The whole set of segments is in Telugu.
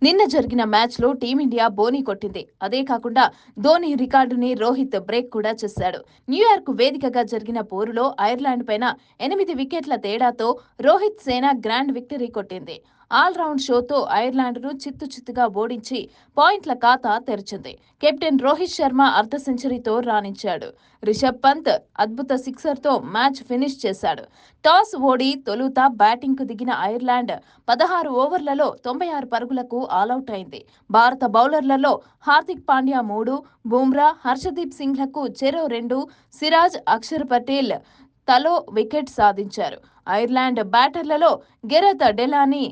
నిన్న జరిగిన మ్యాచ్లో టీమిండియా బోనీ కొట్టింది. అదే కాకుండా ధోనీ రికార్డుని రోహిత్ బ్రేక్ కూడా చేశాడు. న్యూయార్క్ వేదికగా జరిగిన పోరులో ఐర్లాండ్ పైన 8 వికెట్ల తేడాతో రోహిత్ సేన గ్రాండ్ విక్టరీ కొట్టింది. ఆల్రౌండ్ షోతో ఐర్లాండ్ను చిత్తుగా ఓడించి పాయింట్ల ఖాతా తెరిచింది. కెప్టెన్ రోహిత్ శర్మ అర్ధ సెంచరీతో రాణించాడు. రిషబ్ పంత్ అద్భుత సిక్సర్తో మ్యాచ్ ఫినిష్ చేశాడు. టాస్ ఓడి తొలుత బ్యాటింగ్కు దిగిన ఐర్లాండ్ 16 ఓవర్లలో 96 పరుగులకు ఆలౌట్ అయింది. భారత బౌలర్లలో హార్దిక్ పాండ్యా 3, బుమ్రా, హర్షదీప్ సింగ్లకు చెరో 2, సిరాజ్, అక్షర్ పటేల్ తలో వికెట్ సాధించారు. ఐర్లాండ్ బ్యాటర్లలో గెరత్ డెలానీ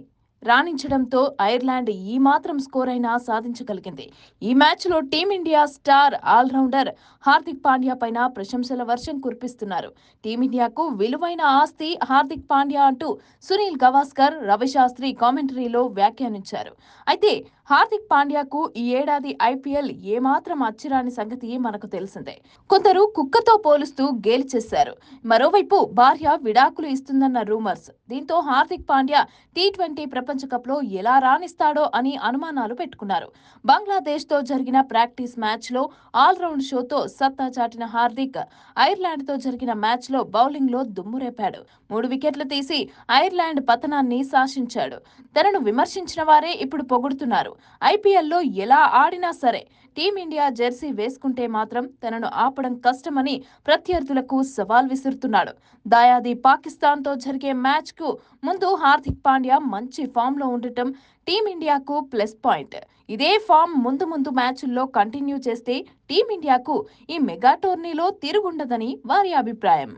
రాణించడంతో ఐర్లాండ్ ఈ మాత్రం స్కోర్ అయినా సాధించగలిగింది. ఈ మ్యాచ్లో team India star all rounder Hardik Pandya పైన ప్రశంసల వర్షం కురిపిస్తున్నారు. టీమిండియాకు విలువైన ఆస్తి హార్దిక్ పాండ్యా అంటూ సునీల్ గవాస్కర్, రవిశాస్త్రి కామెంటరీలో వ్యాఖ్యానించారు. అయితే హార్దిక్ పాండ్యాకు ఈ ఏడాది ఐపీఎల్ ఏమాత్రం అచ్చిరాని సంగతి మనకు తెలిసిందే. కొందరు కుక్కతో పోలుస్తూ గేలి చేశారు. మరోవైపు భార్య విడాకులు ఇస్తుందన్న రూమర్స్. దీంతో హార్దిక్ పాండ్యా టీ20 ప్రపంచ కప్లో ఎలా రాణిస్తాడో అని అనుమానాలు పెట్టుకున్నారు. బంగ్లాదేశ్తో జరిగిన ప్రాక్టీస్ మ్యాచ్లో ఆల్రౌండ్ షోతో సత్తా చాటిన హార్దిక్ ఐర్లాండ్తో జరిగిన మ్యాచ్లో బౌలింగ్లో దుమ్మురేపాడు. 3 వికెట్లు తీసి ఐర్లాండ్ పతనాన్ని శాసించాడు. తనను విమర్శించిన వారే ఇప్పుడు పొగుడుతున్నారు. ఐపీఎల్లో ఎలా ఆడినా సరే టీమిండియా జెర్సీ వేసుకుంటే మాత్రం తనను ఆపడం కష్టమని ప్రత్యర్థులకు సవాల్ విసురుతున్నాడు. దాయాది పాకిస్తాన్తో జరిగే మ్యాచ్కు ముందు హార్దిక్ పాండ్యా మంచి ఫామ్లో ఉండటం టీమిండియాకు ప్లస్ పాయింట్. ఇదే ఫామ్ ముందు మ్యాచ్ల్లో కంటిన్యూ చేస్తే టీమిండియాకు ఈ మెగా టోర్నీలో తిరుగుండదని వారి అభిప్రాయం.